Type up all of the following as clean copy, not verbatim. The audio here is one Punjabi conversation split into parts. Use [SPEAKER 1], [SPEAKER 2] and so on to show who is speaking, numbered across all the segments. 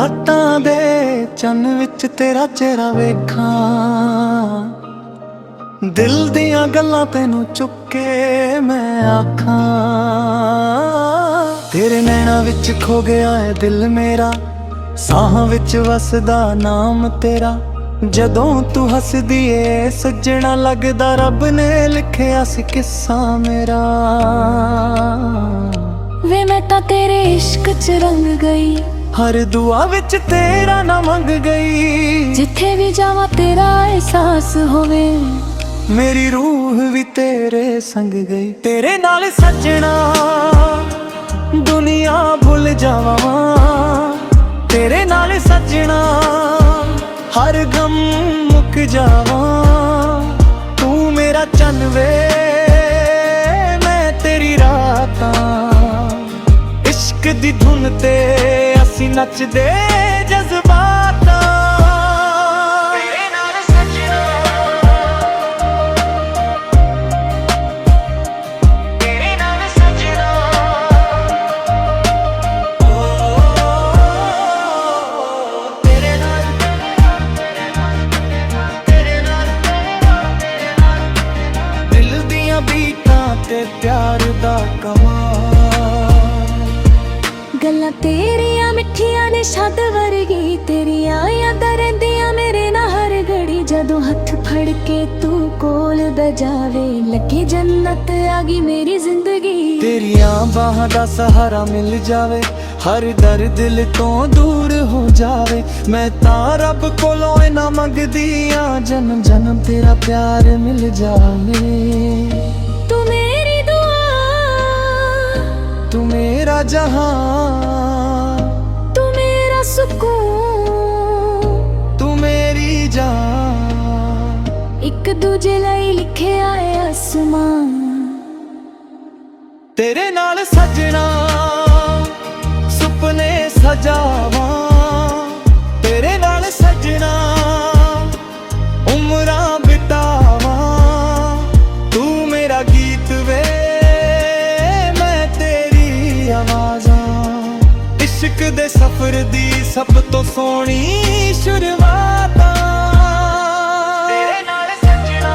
[SPEAKER 1] ਰਾਤਾਂ ਦੇ ਚੰਨ ਵਿੱਚ ਤੇਰਾ ਚਿਹਰਾ ਵੇਖਾਂ, ਦਿਲ ਦੀਆਂ ਗੱਲਾਂ ਤੈਨੂੰ ਚੁੱਕ ਕੇ ਮੈਂ ਆਖਾਂ। ਤੇਰੇ ਨੈਣਾਂ ਵਿੱਚ ਖੋ ਗਿਆ ਏ ਦਿਲ ਮੇਰਾ, ਸਾਹਾਂ ਵਿੱਚ ਵਸਦਾ ਨਾਮ ਤੇਰਾ। ਜਦੋਂ ਤੂੰ ਹੱਸਦੀ ਏ ਸੱਜਣਾ, ਲੱਗਦਾ ਰੱਬ ਨੇ ਲਿਖਿਆ ਸੀ ਕਿੱਸਾ ਮੇਰਾ।
[SPEAKER 2] ਵੇ ਮੈਂ ਤਾਂ ਤੇਰੇ ਇਸ਼ਕ 'ਚ ਰੰਗ ਗਈ,
[SPEAKER 1] ਹਰ ਦੁਆ ਵਿੱਚ ਤੇਰਾ ਨਾ ਮੰਗ ਗਈ।
[SPEAKER 2] ਜਿੱਥੇ ਵੀ ਜਾਵਾਂ ਤੇਰਾ ਅਹਿਸਾਸ ਹੋਵੇ,
[SPEAKER 1] ਮੇਰੀ ਰੂਹ ਵੀ ਤੇਰੇ ਸੰਗ ਗਈ। ਤੇਰੇ ਨਾਲ ਸੱਜਣਾ ਦੁਨੀਆ ਭੁੱਲ ਜਾਵਾਂ, ਤੇਰੇ ਨਾਲ ਸੱਜਣਾ ਹਰ ਗਮ ਮੁੱਕ ਜਾਵਾਂ। ਤੂੰ ਮੇਰਾ ਚੰਨ ਵੇ, ਮੈਂ ਤੇਰੀ ਰਾਤਾਂ। ਇਸ਼ਕ ਦੀ ਧੁਨ ਤੇ ਅਸੀਂ ਨੱਚਦੇ ਜਜ਼ਬਾਤਾਂ। ਤੇਰੇ ਨਾਲ ਸੱਜਣਾ, ਤੇਰੇ ਨਾਲ ਸੱਜਣਾ, ਤੇਰੇ ਨਾਲ, ਤੇਰੇ ਨਾਲ, ਦਿਲ ਦੀਆਂ ਬੀਟਾਂ ਤੇ ਪਿਆਰ ਦਾ ਕਮਾਲ।
[SPEAKER 2] ਗੱਲਾਂ ਤੇਰੀਆਂ ਮਿੱਠੀਆਂ ਨੇ ਸ਼ਾਦ ਵਰਗੀ, ਤੇਰੀਆਂ ਯਾਦਾਂ ਰਹਿੰਦੀਆਂ ਮੇਰੇ ਨਾਲ ਹਰ ਘੜੀ। ਜਦੋਂ ਹੱਥ ਫੜ ਕੇ ਤੂੰ ਕੋਲ ਬਜਾਵੇ, ਲੱਗੇ ਜੰਨਤ ਆ ਗਈ ਮੇਰੀ ਜ਼ਿੰਦਗੀ।
[SPEAKER 1] ਤੇਰੀਆਂ ਬਾਹਾਂ ਦਾ ਸਹਾਰਾ ਮਿਲ ਜਾਵੇ, ਹਰ ਦਰਦ ਦਿਲ ਤੋਂ ਦੂਰ ਹੋ ਜਾਵੇ। ਮੈਂ ਤਾਂ ਰੱਬ ਕੋਲੋਂ ਇਨਾ ਮੰਗਦੀ ਆਂ, ਜਨਮ ਜਨਮ ਤੇਰਾ ਪਿਆਰ ਮਿਲ ਜਾਵੇ।
[SPEAKER 2] ਤੂੰ ਮੇਰੀ ਦੁਆ,
[SPEAKER 1] ਤੂੰ ਮੇਰਾ ਜਹਾਂ,
[SPEAKER 2] ਤੂੰ ਮੇਰਾ ਸਕੂਨ,
[SPEAKER 1] ਤੂੰ ਮੇਰੀ ਜਾਨ।
[SPEAKER 2] ਇੱਕ ਦੂਜੇ ਲਈ ਲਿਖਿਆ ਏ ਅਸਮਾਨ।
[SPEAKER 1] ਤੇਰੇ ਨਾਲ ਸੱਜਣਾ ਸੁਪਨੇ ਸਜਾਵਾਂ, ਤੇਰੇ ਨਾਲ ਸੱਜਣਾ ਉਮਰਾਂ ਬਿਤਾਵਾਂ। ਤੂੰ ਮੇਰਾ ਗੀਤ ਵੇ, ਮੈਂ ਤੇਰੀ ਆਵਾਜ਼ਾਂ। ਇਸ਼ਕ ਦੇ ਸਫ਼ਰ ਦੀ ਸਭ ਤੋਂ ਸੋਹਣੀ ਸ਼ੁਰੂਆਤਾਂ। ਤੇਰੇ ਨਾਲ ਸੱਜਣਾ,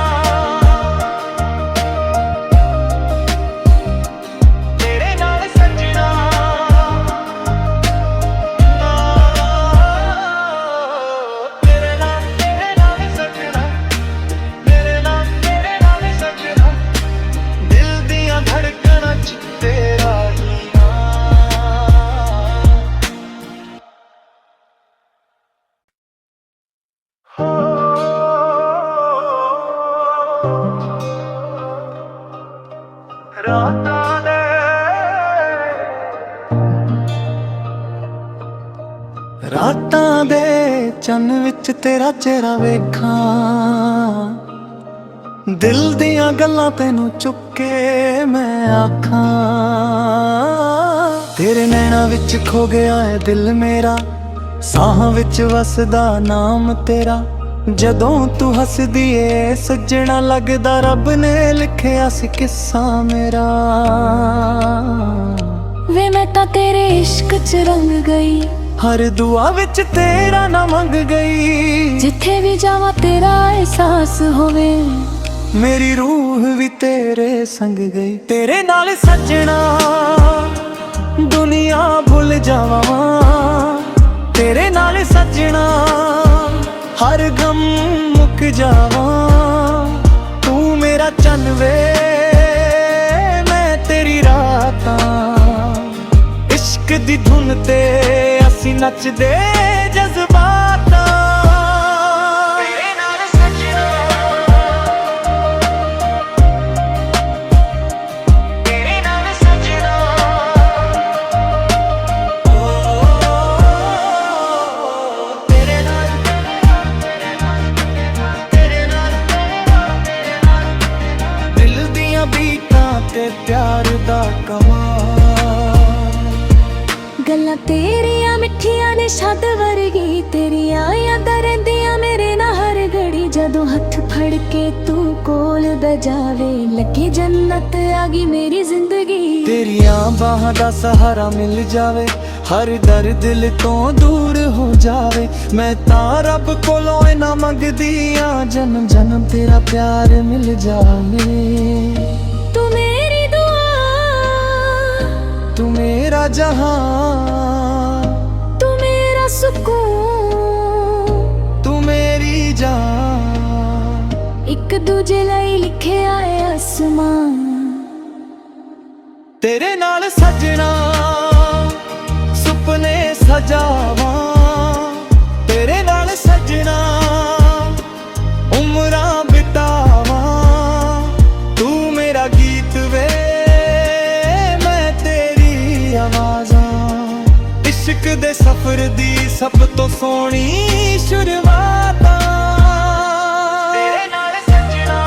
[SPEAKER 1] ਤੇਰੇ ਨਾਲ ਸੱਜਣਾ, ਤੇਰੇ ਨਾਲ ਸੱਜਣਾ, ਤੇਰੇ ਨਾਲ ਸੱਜਣਾ। ਦਿਲ ਦੀਆਂ ਧੜਕਣਾਂ 'ਚ ਤੇਰਾ ਹੀ ਰਾਤਾਂ ਦੇ, ਰਾਤਾਂ ਦੇ ਚੰਨ ਵਿੱਚ ਤੇਰਾ ਚਿਹਰਾ ਵੇਖਾਂ, ਦਿਲ ਦੀਆਂ ਗੱਲਾਂ ਤੈਨੂੰ ਚੁੱਕ ਕੇ ਮੈਂ ਆਖਾਂ। ਤੇਰੇ ਨੈਣਾਂ ਵਿੱਚ ਖੋ ਗਿਆ ਏ ਦਿਲ ਮੇਰਾ, ਸਾਹਾਂ ਵਿੱਚ ਵਸਦਾ ਨਾਮ ਤੇਰਾ। ਜਦੋਂ ਤੂੰ ਹੱਸਦੀ ਏ ਸੱਜਣਾ, ਲੱਗਦਾ ਰੱਬ ਨੇ ਲਿਖਿਆ ਸੀ ਕਿੱਸਾ ਮੇਰਾ।
[SPEAKER 2] ਵੇ ਮੈਂ ਤਾਂ ਤੇਰੇ ਇਸ਼ਕ 'ਚ ਰੰਗ ਗਈ,
[SPEAKER 1] ਹਰ ਦੁਆ ਵਿੱਚ ਤੇਰਾ ਨਾ ਮੰਗ ਗਈ।
[SPEAKER 2] ਜਿੱਥੇ ਵੀ ਜਾਵਾਂ ਤੇਰਾ ਅਹਿਸਾਸ ਹੋਵੇ,
[SPEAKER 1] ਮੇਰੀ ਰੂਹ ਵੀ ਤੇਰੇ ਸੰਗ ਗਈ। ਤੇਰੇ ਨਾਲ ਸੱਜਣਾ ਦੁਨੀਆ ਭੁੱਲ ਜਾਵਾਂ, ਤੇਰੇ ਨਾਲ ਸੱਜਣਾ ਹਰ ਗਮ ਮੁੱਕ ਜਾਵਾਂ। ਤੂੰ ਮੇਰਾ ਚੰਨ ਵੇ, ਮੈਂ ਤੇਰੀ ਰਾਤਾਂ। ਇਸ਼ਕ ਦੀ ਧੁਨ ਤੇ ਅਸੀਂ ਨੱਚਦੇ ਜਜ਼ਬਾਤਾਂ। ਤੇਰੇ ਨਾਲ ਸੱਜਣਾ, ਤੇਰੇ ਨਾਲ ਸੱਜਣਾ, ਤੇਰੇ ਨਾਲ, ਤੇਰੇ ਨਾਲ, ਦਿਲ ਦੀਆਂ ਬੀਟਾਂ ਤੇ ਪਿਆਰ ਦਾ ਕਮਾਲ।
[SPEAKER 2] ਗੱਲਾਂ ਤੇਰੀਆਂ ਮਿੱਠੀਆਂ ਨੇ ਸ਼ਾਦ ਵਰਗੀ, ਤੇਰੀਆਂ ਯਾਦਾਂ ਰਹਿੰਦੀਆਂ ਮੇਰੇ ਨਾਲ ਹਰ ਘੜੀ। ਜਦੋਂ ਹੱਥ ਫੜ ਕੇ ਤੂੰ ਕੋਲ ਬਜਾਵੇ, ਲੱਗੇ ਜੰਨਤ ਆ ਗਈ ਮੇਰੀ ਜ਼ਿੰਦਗੀ।
[SPEAKER 1] ਤੇਰੀਆਂ ਬਾਹਾਂ ਦਾ ਸਹਾਰਾ ਮਿਲ ਜਾਵੇ, ਹਰ ਦਰ ਦਿਲ ਤੋਂ ਦੂਰ ਹੋ ਜਾਵੇ। ਮੈਂ ਤਾਂ ਰੱਬ ਕੋਲੋਂ ਇਨਾ ਮੰਗਦੀ ਆ, ਜਨਮ ਜਨਮ ਤੇਰਾ ਪਿਆਰ ਮਿਲ ਜਾਵੇ।
[SPEAKER 2] ਤੂੰ ਮੇਰੀ ਦੁਆ,
[SPEAKER 1] ਤੂੰ ਮੇਰਾ ਜਹਾਂ,
[SPEAKER 2] ਤੂੰ ਮੇਰਾ ਸਕੂਨ,
[SPEAKER 1] ਤੂੰ ਮੇਰੀ ਜਾਨ।
[SPEAKER 2] ਇੱਕ ਦੂਜੇ ਲਈ ਲਿਖਿਆ ਏ ਅਸਮਾਨ।
[SPEAKER 1] ਤੇਰੇ ਨਾਲ ਸਜਣਾ ਸੁਪਨੇ ਸਜਾਵਾਂ, ਤੇਰੇ ਨਾਲ ਸਜਣਾ ਉਮਰਾਂ ਬਿਤਾਵਾਂ। ਤੂੰ ਮੇਰਾ ਗੀਤ ਵੇ, ਮੈਂ ਤੇਰੀ ਆਵਾਜ਼ਾਂ। ਇਸ਼ਕ ਦੇ ਸਫ਼ਰ ਦੀ ਸਭ ਤੋਂ ਸੋਹਣੀ ਸ਼ੁਰੂਆਤ ਤੇਰੇ ਨਾਲ ਸਜਣਾ,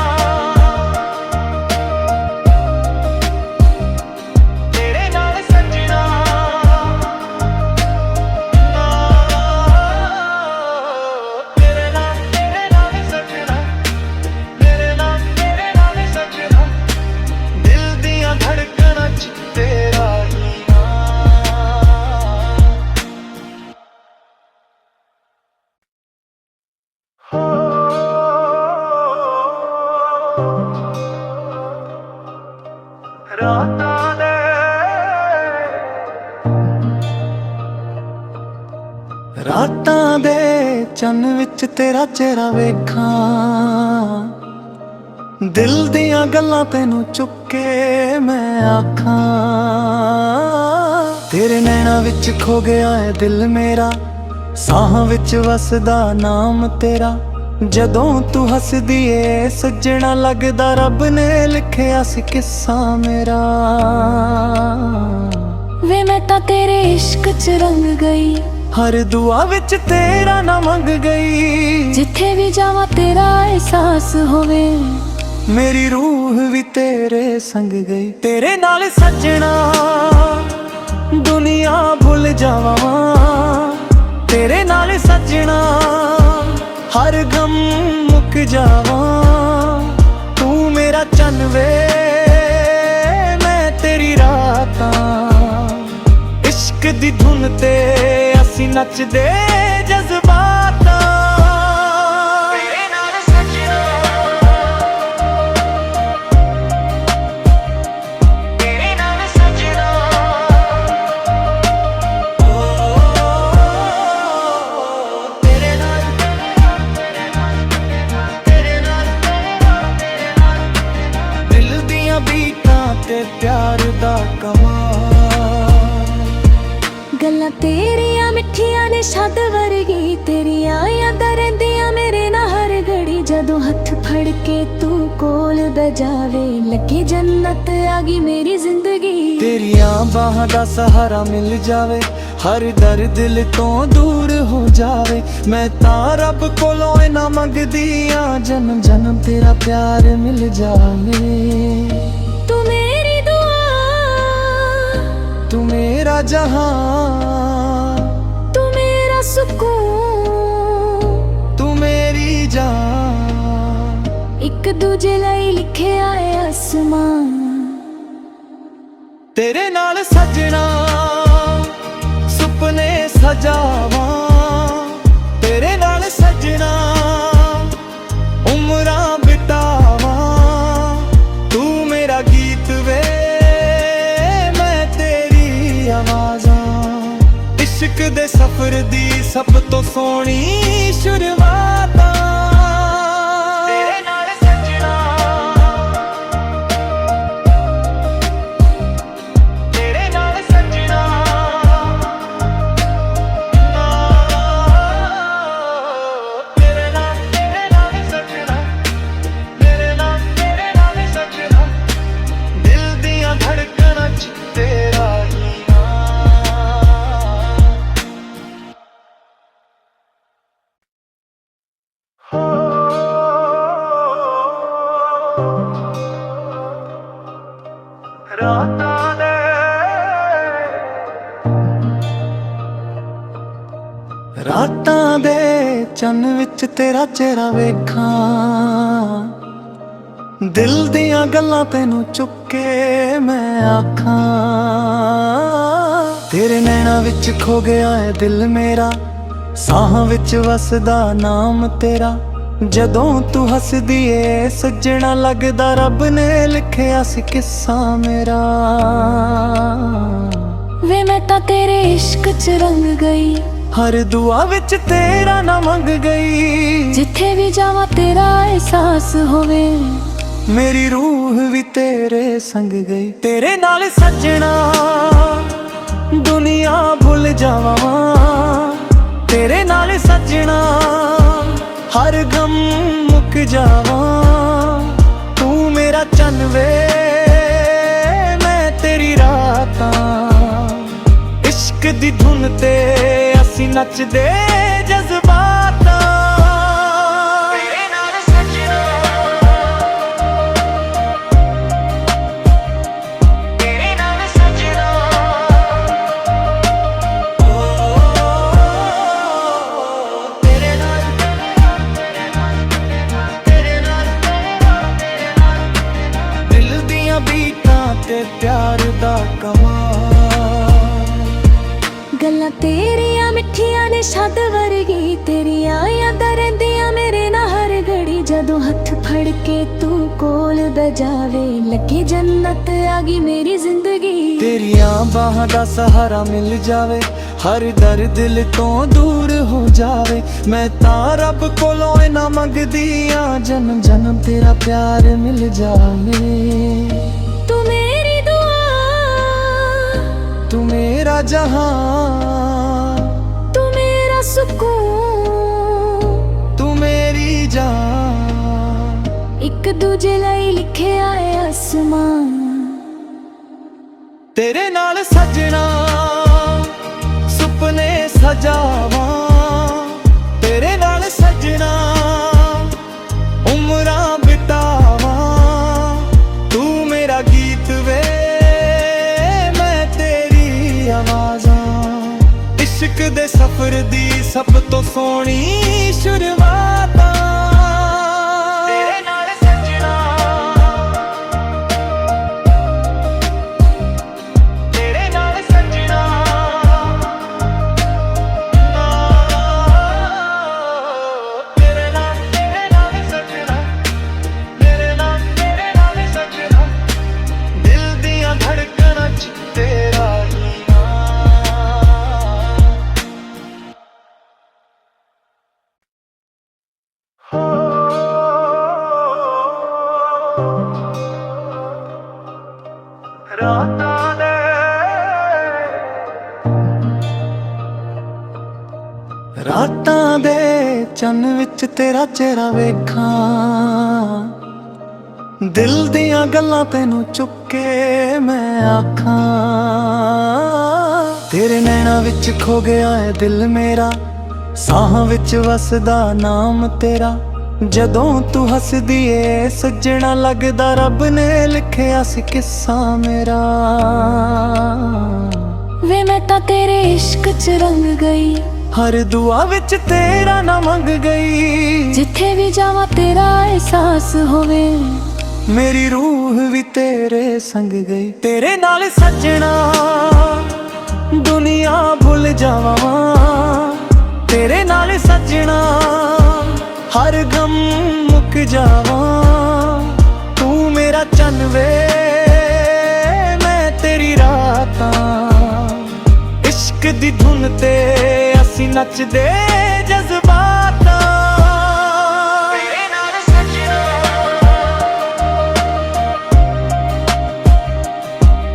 [SPEAKER 1] ਤੇਰੇ ਨਾਲ ਸਜਣਾ। ਤੇਰੇ ਨਾਲ ਸਜਣਾ, ਤੇਰੇ ਨਾਲ ਸਜਣਾ। ਦਿਲ ਦੀਆਂ ਧੜਕਣਾਂ 'ਚ ਤੇਰਾ ਹੀ ਰਾਤਾਂ ਦੇ ਰਾਤਾਂ ਦੇ ਚੰਨ ਵਿੱਚ ਤੇਰਾ ਚਿਹਰਾ ਵੇਖਾਂ। ਦਿਲ ਦੀਆਂ ਗੱਲਾਂ ਤੈਨੂੰ ਚੁੱਕ ਕੇ ਮੈਂ ਆਖਾਂ। ਤੇਰੇ ਨੈਣਾਂ ਵਿੱਚ ਖੋ ਗਿਆ ਹੈ ਦਿਲ ਮੇਰਾ, ਸਾਹਾਂ ਵਿੱਚ ਵਸਦਾ ਨਾਮ ਤੇਰਾ। ਜਦੋਂ ਤੂੰ ਹੱਸਦੀ ਏ ਸੱਜਣਾ, ਲੱਗਦਾ ਰੱਬ ਨੇ ਲਿਖਿਆ ਸੀ ਕਿੱਸਾ ਮੇਰਾ।
[SPEAKER 2] ਵੇ ਮੈਂ ਤਾਂ ਤੇਰੇ ਇਸ਼ਕ 'ਚ ਰੰਗ ਗਈ,
[SPEAKER 1] ਹਰ ਦੁਆ ਵਿੱਚ ਤੇਰਾ ਨਾਮ ਮੰਗ ਗਈ।
[SPEAKER 2] ਜਿੱਥੇ ਵੀ ਜਾਵਾਂ ਤੇਰਾ ਅਹਿਸਾਸ ਹੋਵੇ,
[SPEAKER 1] ਮੇਰੀ ਰੂਹ ਵੀ ਤੇਰੇ ਸੰਗ ਗਈ। ਤੇਰੇ ਨਾਲ ਸੱਜਣਾ ਦੁਨੀਆ ਭੁੱਲ ਜਾਵਾਂ, ਤੇਰੇ ਨਾਲ ਸੱਜਣਾ ਹਰ ਗਮ ਮੁੱਕ ਜਾਵਾਂ। ਤੂੰ ਮੇਰਾ ਚੰਨ ਵੇ, ਮੈਂ ਤੇਰੀ ਰਾਤਾਂ। ਇਸ਼ਕ ਦੀ ਧੁਨ ਤੇ ਅਸੀਂ ਨੱਚਦੇ ਜਜ਼ਬਾਤਾਂ। ਤੇਰੇ ਨਾਲ ਸੱਜਣਾ, ਤੇਰੇ ਨਾਲ ਸੱਜਣਾ। ਤੇਰੇ ਨਾਲ, ਤੇਰੇ ਨਾਲ, ਦਿਲ ਦੀਆਂ ਬੀਟਾਂ ਤੇ ਪਿਆਰ ਦਾ ਕਮਾਲ।
[SPEAKER 2] ਗੱਲਾਂ ਤੇਰੀਆਂ ਮਿੱਠੀਆਂ ਨੇ ਸ਼ਦ ਵਰਗੀ, ਤੇਰੀਆਂ ਯਾਦਾਂ ਰਹਿੰਦੀਆਂ ਮੇਰੇ ਨਾਲ ਹਰ ਘੜੀ। ਜਦੋਂ ਹੱਥ ਫੜ ਕੇ ਤੂੰ ਕੋਲ ਬਜਾਵੇ, ਲੱਗੇ ਜੰਨਤ ਆ ਗਈ ਮੇਰੀ ਜ਼ਿੰਦਗੀ।
[SPEAKER 1] ਤੇਰੀਆਂ ਬਾਹਾਂ ਦਾ ਸਹਾਰਾ ਮਿਲ ਜਾਵੇ, ਹਰ ਦਰ ਦਿਲ ਤੋਂ ਦੂਰ ਹੋ ਜਾਵੇ। ਮੈਂ ਤਾਂ ਰੱਬ ਕੋਲੋਂ ਇਨਾ ਮੰਗਦੀ ਆ, ਜਨਮ ਜਨਮ ਤੇਰਾ ਪਿਆਰ ਮਿਲ ਜਾਵੇ।
[SPEAKER 2] ਤੂੰ ਮੇਰੀ ਦੁਆ,
[SPEAKER 1] ਤੂੰ ਮੇਰਾ ਜਹਾਂ,
[SPEAKER 2] ਤੂੰ ਮੇਰਾ ਸਕੂਨ,
[SPEAKER 1] ਤੂੰ ਮੇਰੀ ਜਾਨ।
[SPEAKER 2] ਇੱਕ ਦੂਜੇ ਲਈ ਲਿਖਿਆ ਏ ਅਸਮਾਨ।
[SPEAKER 1] ਤੇਰੇ ਨਾਲ ਸਜਣਾ ਸੁਪਨੇ ਸਜਾਵਾਂ, ਤੇਰੇ ਨਾਲ ਸਜਣਾ ਉਮਰਾਂ ਬਿਤਾਵਾਂ। ਤੂੰ ਮੇਰਾ ਗੀਤ ਵੇ, ਮੈਂ ਤੇਰੀ ਆਵਾਜ਼ਾਂ। ਇਸ਼ਕ ਦੇ ਸਫ਼ਰ ਦੀ ਸਭ ਤੋਂ ਸੋਹਣੀ ਸ਼ੁਰੂਆਤ ਤੇਰੇ ਨਾਲ ਸਜਣਾ, ਤੇਰੇ ਨਾਲ ਸਜਣਾ। ਤੇਰੇ ਨਾਲ ਸਜਣਾ, ਤੇਰੇ ਨਾਲ ਸਜਣਾ। ਦਿਲ ਦੀਆਂ ਧੜਕਣਾਂ 'ਚ ਤੇਰਾ ਹੀ ਰਾਤਾਂ ਦੇ ਰਾਤਾਂ ਦੇ ਚੰਨ ਵਿੱਚ ਤੇਰਾ ਚਿਹਰਾ ਵੇਖਾਂ। ਦਿਲ ਦੀਆਂ ਗੱਲਾਂ ਤੈਨੂੰ ਚੁੱਕ ਕੇ ਮੈਂ ਆਖਾਂ। ਤੇਰੇ ਨੈਣਾ ਵਿੱਚ ਖੋ ਗਿਆ ਹੈ ਦਿਲ ਮੇਰਾ, ਸਾਹਾਂ ਵਿੱਚ ਵਸਦਾ ਨਾਮ ਤੇਰਾ। ਜਦੋਂ ਤੂੰ ਹੱਸਦੀ ਏ ਸੱਜਣਾ, ਲੱਗਦਾ ਰੱਬ ਨੇ ਲਿਖਿਆ ਸੀ ਕਿੱਸਾ ਮੇਰਾ।
[SPEAKER 2] ਵੇ ਮੈਂ ਤਾਂ ਤੇਰੇ ਇਸ਼ਕ 'ਚ ਰੰਗ ਗਈ,
[SPEAKER 1] ਹਰ ਦੁਆ ਵਿੱਚ ਤੇਰਾ ਨਾ ਮੰਗ ਗਈ।
[SPEAKER 2] ਜਿੱਥੇ ਵੀ ਜਾਵਾਂ ਤੇਰਾ ਅਹਿਸਾਸ ਹੋਵੇ,
[SPEAKER 1] ਮੇਰੀ ਰੂਹ ਵੀ ਤੇਰੇ ਸੰਗ ਗਈ। ਤੇਰੇ ਨਾਲ ਸੱਜਣਾ ਦੁਨੀਆ ਭੁੱਲ ਜਾਵਾਂ, ਤੇਰੇ ਨਾਲ ਸੱਜਣਾ ਹਰ ਗਮ ਮੁੱਕ ਜਾਵਾਂ। ਤੂੰ ਮੇਰਾ ਚੰਨ ਵੇ, ਮੈਂ ਤੇਰੀ ਰਾਤਾਂ। ਇਸ਼ਕ ਦੀ ਧੁਨ ਤੇ ਅਸੀਂ ਨੱਚਦੇ ਜਜ਼ਬਾਤਾਂ। ਤੇਰੇ ਨਾਲ ਸੱਜਣਾ, ਤੇਰੇ ਨਾਲ ਸੱਜਣਾ, ਤੇਰੇ ਨਾਲ, ਤੇਰੇ ਨਾਲ, ਦਿਲ ਦੀਆਂ ਬੀਟਾਂ ਤੇ ਪਿਆਰ ਦਾ ਕਮਾਲ।
[SPEAKER 2] ਗੱਲਾਂ ਤੇਰੀਆਂ ਮਿੱਠੀਆਂ ਨੇ ਸ਼ਦ ਵਰਗੀ, ਤੇਰੀਆਂ ਯਾਦਾਂ ਰਹਿੰਦੀਆਂ ਮੇਰੇ ਨਾਲ ਹਰ ਘੜੀ। ਜਦੋਂ ਹੱਥ ਫੜ ਕੇ ਤੂੰ ਕੋਲ ਬਜਾਵੇ, ਲੱਗੇ ਜੰਨਤ ਆ ਗਈ ਮੇਰੀ ਜ਼ਿੰਦਗੀ।
[SPEAKER 1] ਤੇਰੀਆਂ ਬਾਹਾਂ ਦਾ ਸਹਾਰਾ ਮਿਲ ਜਾਵੇ, ਹਰ ਦਰਦ ਦਿਲ ਤੋਂ ਦੂਰ ਹੋ ਜਾਵੇ। ਮੈਂ ਤਾਂ ਰੱਬ ਕੋਲੋਂ ਇਨਾ ਮੰਗਦੀ ਆਂ, ਜਨਮ ਜਨਮ ਤੇਰਾ ਪਿਆਰ ਮਿਲ ਜਾਵੇ।
[SPEAKER 2] ਤੂੰ ਮੇਰੀ ਦੁਆ,
[SPEAKER 1] ਤੂੰ ਮੇਰਾ ਜਹਾਂ,
[SPEAKER 2] ਤੂੰ ਮੇਰਾ ਸਕੂਨ,
[SPEAKER 1] ਤੂੰ ਮੇਰੀ ਜਾਨ।
[SPEAKER 2] ਇੱਕ ਦੂਜੇ ਲਈ ਲਿਖਿਆ ਏ ਅਸਮਾਨ।
[SPEAKER 1] ਤੇਰੇ ਨਾਲ ਸੱਜਣਾ ਸੁਪਨੇ ਸਜਾਵਾਂ, ਤੇਰੇ ਨਾਲ ਸੱਜਣਾ ਉਮਰਾਂ ਬਿਤਾਵਾਂ। ਤੂੰ ਮੇਰਾ ਗੀਤ ਵੇ, ਮੈਂ ਤੇਰੀ ਆਵਾਜ਼ਾਂ। ਇਸ਼ਕ ਦੇ ਸਫ਼ਰ ਦੀ ਸਭ ਤੋਂ ਸੋਹਣੀ ਸ਼ੁਰੂਆਤਾਂ। ਤੇਰੇ ਨਾਲ ਸੱਜਣਾ, ਤੇਰੇ ਨਾਲ ਸੱਜਣਾ, ਤੇਰੇ ਨਾਲ ਸੱਜਣਾ, ਤੇਰੇ ਨਾਲ ਸੱਜਣਾ। ਦਿਲ ਦੀਆਂ ਧੜਕਣਾਂ 'ਚ ਤੇਰਾ ਹੀ ਰਾਤਾਂ ਦੇ, ਰਾਤਾਂ ਦੇ ਚੰਨ ਵਿੱਚ ਤੇਰਾ ਚਿਹਰਾ ਵੇਖਾਂ। ਦਿਲ ਦੀਆਂ ਗੱਲਾਂ ਤੈਨੂੰ ਚੁੱਕ ਕੇ ਮੈਂ ਆਖਾਂ। ਤੇਰੇ ਨੈਣਾ ਵਿੱਚ ਖੋ ਗਿਆ ਹੈ ਦਿਲ ਮੇਰਾ, ਸਾਹਾਂ ਵਿੱਚ ਵਸਦਾ ਨਾਮ ਤੇਰਾ। ਜਦੋਂ ਤੂੰ ਹੱਸਦੀ ਏ ਸੱਜਣਾ, ਲੱਗਦਾ ਰੱਬ ਨੇ ਲਿਖਿਆ ਸੀ ਕਿੱਸਾ ਮੇਰਾ।
[SPEAKER 2] ਵੇ ਮੈਂ ਤਾਂ ਤੇਰੇ ਇਸ਼ਕ 'ਚ ਰੰਗ ਗਈ,
[SPEAKER 1] ਹਰ ਦੁਆ ਵਿੱਚ ਤੇਰਾ ਨਾ ਮੰਗ ਗਈ।
[SPEAKER 2] ਜਿੱਥੇ ਵੀ ਜਾਵਾਂ ਤੇਰਾ ਅਹਿਸਾਸ ਹੋਵੇ,
[SPEAKER 1] ਮੇਰੀ ਰੂਹ ਵੀ ਤੇਰੇ ਸੰਗ ਗਈ। ਤੇਰੇ ਨਾਲ ਸੱਜਣਾ ਦੁਨੀਆ ਭੁੱਲ ਜਾਵਾਂ, ਤੇਰੇ ਨਾਲ ਸੱਜਣਾ ਹਰ ਗਮ ਮੁੱਕ ਜਾਵਾਂ। ਤੂੰ ਮੇਰਾ ਚੰਨ ਵੇ, ਮੈਂ ਤੇਰੀ ਰਾਤਾਂ। ਇਸ਼ਕ ਦੀ ਧੁਨ ਤੇ ਅਸੀਂ ਨੱਚਦੇ ਜਜ਼ਬਾਤਾਂ। ਤੇਰੇ ਨਾਲ ਸੱਜਣਾ,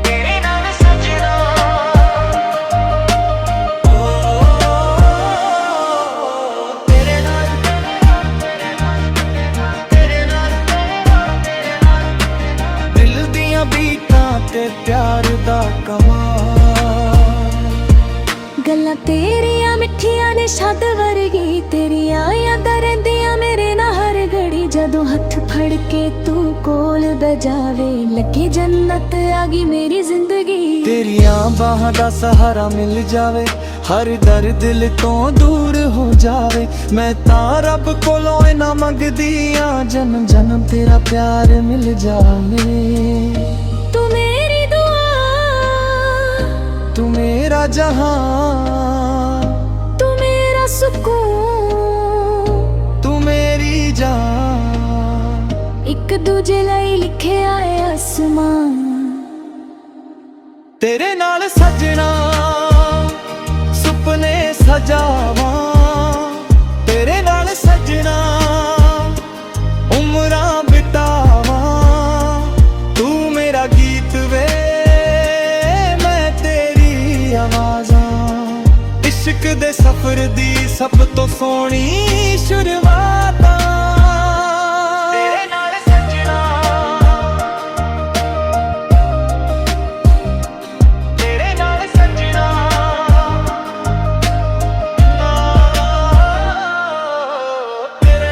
[SPEAKER 1] ਤੇਰੇ ਨਾਲ ਸੱਜਣਾ, ਤੇਰੇ ਨਾਲ, ਤੇਰੇ ਨਾਲ, ਦਿਲ ਦੀਆਂ ਬੀਟਾਂ ਤੇ ਪਿਆਰ ਦਾ ਕਮਾਲ।
[SPEAKER 2] ਗੱਲਾਂ ਤੇਰੀਆਂ ਮਿੱਠੀਆਂ ਨੇ ਸ਼ਦ ਵਰਗੀ, ਤੇਰੀਆਂ ਯਾਦਾਂ ਰਹਿੰਦੀਆਂ ਮੇਰੇ ਨਾਲ ਹਰ ਘੜੀ। ਜਦੋਂ ਹੱਥ ਫੜ ਕੇ ਤੂੰ ਕੋਲ ਬਜਾਵੇ, ਲੱਗੇ ਜੰਨਤ ਆ ਗਈ ਮੇਰੀ ਜ਼ਿੰਦਗੀ।
[SPEAKER 1] ਤੇਰੀਆਂ ਬਾਹਾਂ ਦਾ ਸਹਾਰਾ ਮਿਲ ਜਾਵੇ, ਹਰ ਦਰਦ ਦਿਲ ਤੋਂ ਦੂਰ ਹੋ ਜਾਵੇ। ਮੈਂ ਤਾਂ ਰੱਬ ਕੋਲੋਂ ਇਨਾ ਮੰਗਦੀ ਆਂ, ਜਨਮ ਜਨਮ ਤੇਰਾ ਪਿਆਰ ਮਿਲ ਜਾਵੇ।
[SPEAKER 2] ਤੂੰ ਮੇਰੀ ਦੁਆ,
[SPEAKER 1] ਤੂੰ ਮੇਰੀ मेरा जहां,
[SPEAKER 2] तू मेरा सुकून,
[SPEAKER 1] तू मेरी जान।
[SPEAKER 2] एक दूजे ਲਈ ਲਿਖਿਆ ਏ ਅਸਮਾਨ।
[SPEAKER 1] तेरे नाल सजना सुपने सजावां, तेरे नाल सजना उमरां बितावां। तू मेरा गीत वे, मैं तेरी आवाज़ां। इश्क दे सफर दी सब तो सोहनी शुरुआत। तेरे नाल सजना, तेरे नाल सजना, तेरे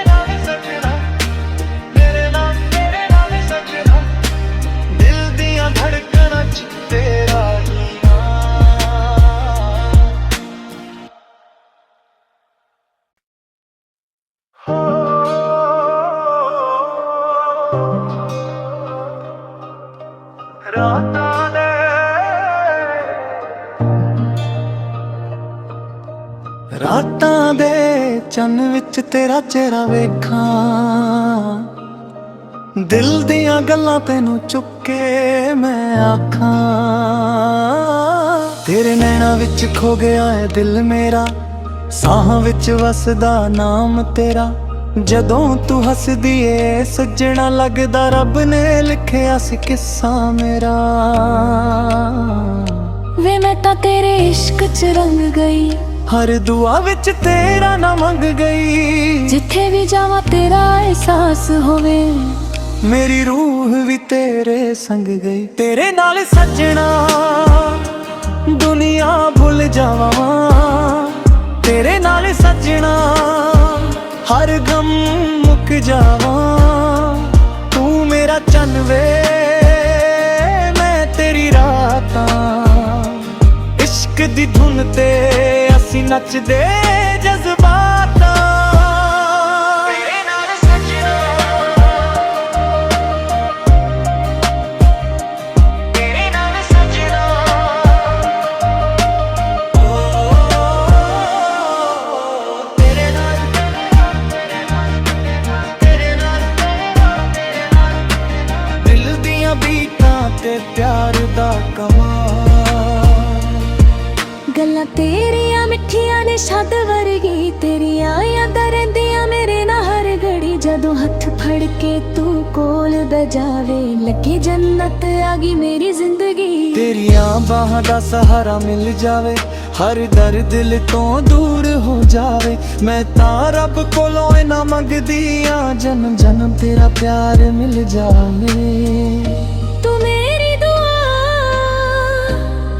[SPEAKER 1] नाल सजना, तेरे नाल सजना। दिल दियां धड़कनां च तेरा ही ਰਾਤਾਂ ਦੇ ਚੰਨ ਵਿੱਚ ਤੇਰਾ ਚਿਹਰਾ ਵੇਖਾਂ। ਦਿਲ ਦੀਆਂ ਗੱਲਾਂ ਤੈਨੂੰ ਚੁੱਕ ਕੇ ਮੈਂ ਆਖਾਂ। ਤੇਰੇ ਨੈਣਾਂ ਵਿੱਚ ਖੋ ਗਿਆ ਏ ਦਿਲ ਮੇਰਾ, ਸਾਹਾਂ ਵਿੱਚ ਵਸਦਾ ਨਾਮ ਤੇਰਾ। ਜਦੋਂ ਤੂੰ ਹੱਸਦੀ ਏ ਸੱਜਣਾ ਲੱਗਦਾ ਰੱਬ ਨੇ ਲਿਖਿਆ ਸੀ ਕਿੱਸਾ ਮੇਰਾ।
[SPEAKER 2] ਵੇ ਮੈਂ ਤਾਂ ਤੇਰੇ ਇਸ਼ਕ 'ਚ ਰੰਗ ਗਈ,
[SPEAKER 1] ਹਰ ਦੁਆ ਵਿੱਚ ਤੇਰਾ ਨਾ ਮੰਗ ਗਈ।
[SPEAKER 2] ਜਿੱਥੇ ਵੀ ਜਾਵਾਂ ਤੇਰਾ ਅਹਿਸਾਸ ਹੋਵੇ,
[SPEAKER 1] ਮੇਰੀ ਰੂਹ ਵੀ ਤੇਰੇ ਸੰਗ ਗਈ। ਤੇਰੇ ਨਾਲ ਸੱਜਣਾ ਦੁਨੀਆ ਭੁੱਲ ਜਾਵਾਂ, ਤੇਰੇ ਨਾਲ ਸੱਜਣਾ ਹਰ ਗਮ ਮੁੱਕ ਜਾਵਾਂ। ਤੂੰ ਮੇਰਾ ਚੰਨ ਵੇ, ਮੈਂ ਤੇਰੀ ਰਾਤਾਂ। ਇਸ਼ਕ ਦੀ ਧੁਨ ਤੇ ਅਸੀਂ ਨੱਚਦੇ ਜਜ਼ਬਾਤਾਂ। ਤੇਰੇ ਨਾਲ ਸੱਜਣਾ, ਤੇਰੇ ਨਾਲ ਸੱਜਣਾ, ਤੇਰੇ ਨਾਲ, ਤੇਰੇ ਨਾਲ, ਦਿਲ ਦੀਆਂ ਬੀਟਾਂ ਤੇ ਪਿਆਰ ਦਾ ਕਮਾਲ।
[SPEAKER 2] ਗੱਲਾਂ ਤੇਰੀਆਂ ਮਿੱਠੀਆਂ ਨੇ ਸ਼ਦ ਵਰਗੀ, ਤੇਰੀਆਂ ਯਾਦਾਂ ਰਹਿੰਦੀਆਂ ਮੇਰੇ ਨਾਲ ਹਰ ਘੜੀ। ਜਦੋਂ ਹੱਥ ਫੜ ਕੇ ਤੂੰ ਕੋਲ ਬਜਾਵੇ, ਲੱਗੇ ਜੰਨਤ ਆ ਗਈ ਮੇਰੀ ਜ਼ਿੰਦਗੀ।
[SPEAKER 1] ਤੇਰੀਆਂ ਬਾਹਾਂ ਦਾ ਸਹਾਰਾ ਮਿਲ ਜਾਵੇ, ਹਰ ਦਰਦ ਦਿਲ ਤੋਂ ਦੂਰ ਹੋ ਜਾਵੇ। ਮੈਂ ਤਾਂ ਰੱਬ ਕੋਲੋਂ ਇਨਾ ਮੰਗਦੀ ਆਂ, ਜਨਮ ਜਨਮ ਤੇਰਾ ਪਿਆਰ ਮਿਲ ਜਾਵੇ।
[SPEAKER 2] ਤੂੰ ਮੇਰੀ ਦੁਆ,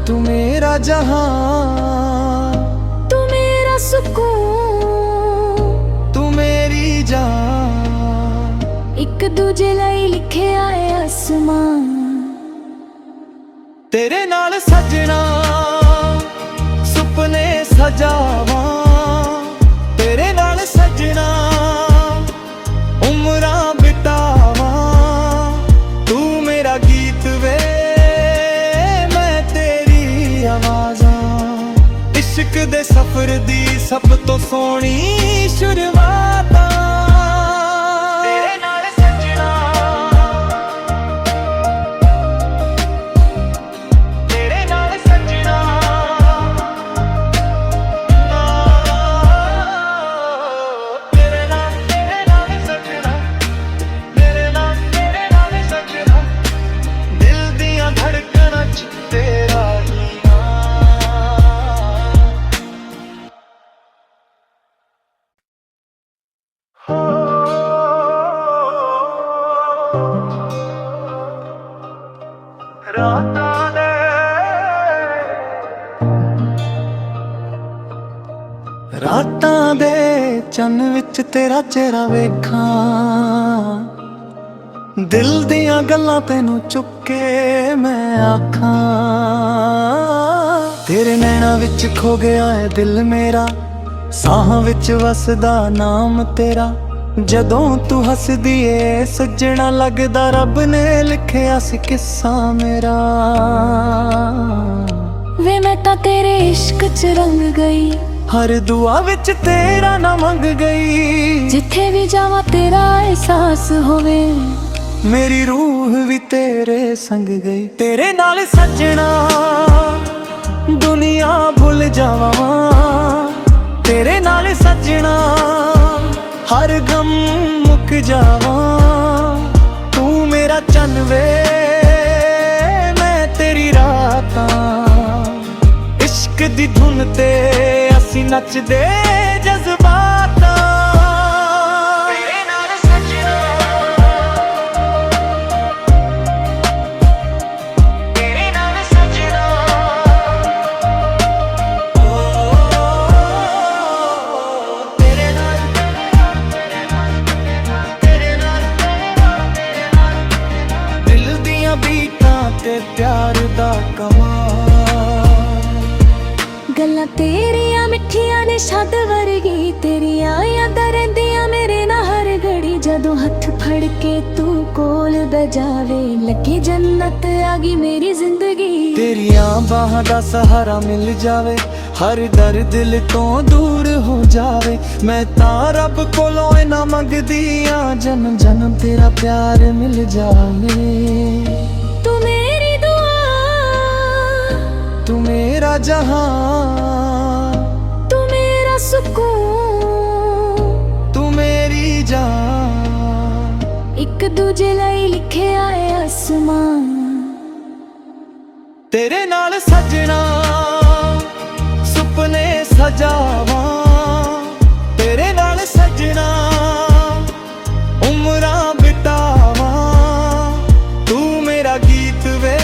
[SPEAKER 1] ਤੂੰ ਮੇਰਾ ਜਹਾਂ,
[SPEAKER 2] ਤੂੰ ਮੇਰਾ ਸੁਕੂਨ,
[SPEAKER 1] ਤੂੰ ਮੇਰੀ ਜਾਨ।
[SPEAKER 2] ਇੱਕ ਦੂਜੇ ਲਈ ਲਿਖਿਆ ਏ ਅਸਮਾਨ।
[SPEAKER 1] ਤੇਰੇ ਨਾਲ ਸੱਜਣਾ ਸੁਪਨੇ ਸਜਾਵਾਂ, ਤੇਰੇ ਨਾਲ ਸੱਜਣਾ ਉਮਰਾਂ ਬਿਤਾਵਾਂ। ਤੂੰ ਮੇਰਾ ਗੀਤ ਵੇ, ਮੈਂ ਤੇਰੀ ਆਵਾਜ਼ਾਂ। ਇਸ਼ਕ ਦੇ ਸਫਰ ਦੀ ਸਭ ਤੋਂ ਸੋਹਣੀ ਸ਼ੁਰੂਆਤ। ਤੇਰੇ ਨਾਲ ਸੱਜਣਾ, ਤੇਰੇ ਨਾਲ ਸੱਜਣਾ, ਤੇਰੇ ਨਾਲ ਸੱਜਣਾ, ਤੇਰੇ ਨਾਲ ਸੱਜਣਾ। ਦਿਲ ਦੀਆਂ ਧੜਕਣਾਂ 'ਚ ਤੇਰਾ ਹੀ ਰਾਤਾਂ ਦੇ ਚੰਨ ਵਿੱਚ ਤੇਰਾ ਚਿਹਰਾ ਵੇਖਾਂ। ਦਿਲ ਦੀਆਂ ਗੱਲਾਂ ਤੈਨੂੰ ਚੁੱਕ ਕੇ ਮੈਂ ਆਖਾਂ। ਤੇਰੇ ਨੈਣਾਂ ਵਿੱਚ ਖੋ ਗਿਆ ਏ ਦਿਲ ਮੇਰਾ, ਸਾਹਾਂ ਵਿੱਚ ਵਸਦਾ ਨਾਮ ਤੇਰਾ। ਜਦੋਂ ਤੂੰ ਹੱਸਦੀ ਏ ਸੱਜਣਾ ਲੱਗਦਾ ਰੱਬ ਨੇ ਲਿਖਿਆ ਸੀ ਕਿੱਸਾ ਮੇਰਾ।
[SPEAKER 2] ਵੇ ਮੈਂ ਤਾਂ ਤੇਰੇ ਇਸ਼ਕ ਚ ਰੰਗ ਗਈ,
[SPEAKER 1] ਹਰ ਦੁਆ ਵਿੱਚ ਤੇਰਾ ਨਾ ਮੰਗ ਗਈ।
[SPEAKER 2] ਜਿੱਥੇ ਵੀ ਜਾਵਾਂ ਤੇਰਾ ਅਹਿਸਾਸ ਹੋਵੇ,
[SPEAKER 1] ਮੇਰੀ ਰੂਹ ਵੀ ਤੇਰੇ ਸੰਗ ਗਈ। ਤੇਰੇ ਨਾਲ ਸੱਜਣਾ ਦੁਨੀਆ ਭੁੱਲ ਜਾਵਾਂ, ਤੇਰੇ ਨਾਲ ਸੱਜਣਾ ਹਰ ਗਮ ਮੁੱਕ ਜਾਵਾਂ। ਤੂੰ ਮੇਰਾ ਚੰਨ ਵੇ, ਮੈਂ ਤੇਰੀ ਰਾਤਾਂ, ਇਸ਼ਕ ਦੀ ਧੁਨ ਤੇ ਅਸੀਂ ਨੱਚਦੇ ਜਜ਼ਬਾਤਾਂ। ਤੇਰੇ ਨਾਲ ਸੱਜਣਾ, ਤੇਰੇ ਨਾਲ ਸੱਜਣਾ, ਤੇਰੇ ਨਾਲ, ਤੇਰੇ ਨਾਲ, ਦਿਲ ਦੀਆਂ ਬੀਟਾਂ ਤੇ ਪਿਆਰ ਦਾ ਕਮਾਲ।
[SPEAKER 2] ਗੱਲਾਂ ਤੇਰੀਆਂ ਮਿੱਠੀਆਂ ਨੇ ਸ਼ਦ ਵਰਗੀ, ਤੇਰੀਆਂ ਯਾਦਾਂ ਰਹਿੰਦੀਆਂ ਮੇਰੇ ਨਾਲ ਹਰ ਘੜੀ। ਜਦੋਂ ਹੱਥ ਫੜ ਕੇ ਤੂੰ ਕੋਲ ਬਹਿ ਜਾਵੇ, ਲੱਗੇ ਜੰਨਤ ਆ ਗਈ ਮੇਰੀ ਜ਼ਿੰਦਗੀ।
[SPEAKER 1] ਤੇਰੀਆਂ ਬਾਹਾਂ ਦਾ ਸਹਾਰਾ ਮਿਲ ਜਾਵੇ, ਹਰ ਦਰਦ ਦਿਲ ਤੋਂ ਦੂਰ ਹੋ ਜਾਵੇ। ਮੈਂ ਤਾਂ ਰੱਬ ਕੋਲੋਂ ਇਨਾ ਮੰਗਦੀ ਆਂ, ਜਨਮ ਜਨਮ ਤੇਰਾ ਪਿਆਰ ਮਿਲ ਜਾਵੇ।
[SPEAKER 2] ਤੂੰ ਮੇਰੀ ਦੁਆ,
[SPEAKER 1] ਤੂੰ ਮੇਰਾ ਜਹਾਂ,
[SPEAKER 2] ਤੂੰ ਮੇਰਾ ਸਕੂਨ,
[SPEAKER 1] ਤੂੰ ਮੇਰੀ ਜਾਨ।
[SPEAKER 2] ਇੱਕ ਦੂਜੇ ਲਈ ਲਿਖਿਆ ਏ ਅਸਮਾਨ।
[SPEAKER 1] ਤੇਰੇ ਨਾਲ ਸੱਜਣਾ ਸੁਪਨੇ ਸਜਾਵਾਂ, ਤੇਰੇ ਨਾਲ ਸੱਜਣਾ ਉਮਰਾਂ ਬਿਤਾਵਾਂ। ਤੂੰ ਮੇਰਾ ਗੀਤ ਵੇ,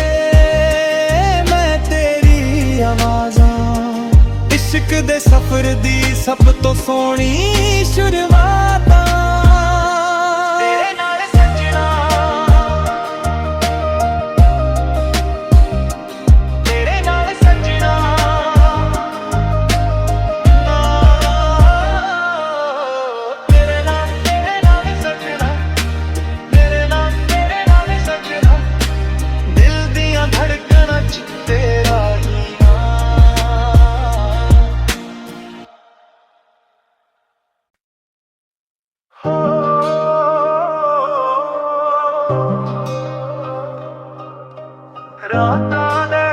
[SPEAKER 1] ਮੈਂ ਤੇਰੀ ਆਵਾਜ਼ਾਂ। ਇਸ਼ਕ ਦੇ ਸਫ਼ਰ ਦੀ ਸਭ ਤੋਂ ਸੋਹਣੀ ਸ਼ੁਰੂਆਤਾਂ। ਤੇਰੇ ਨਾਲ ਸੱਜਣਾ, ਤੇਰੇ ਨਾਲ ਸੱਜਣਾ, ਤੇਰੇ ਨਾਲ ਸੱਜਣਾ, ਤੇਰੇ ਨਾਲ ਸੱਜਣਾ, ਦਿਲ ਦੀਆਂ ਧੜਕਣਾਂ 'ਚ ਤੇਰਾ ਹੀ ਰਾਤਾਂ ਦੇ,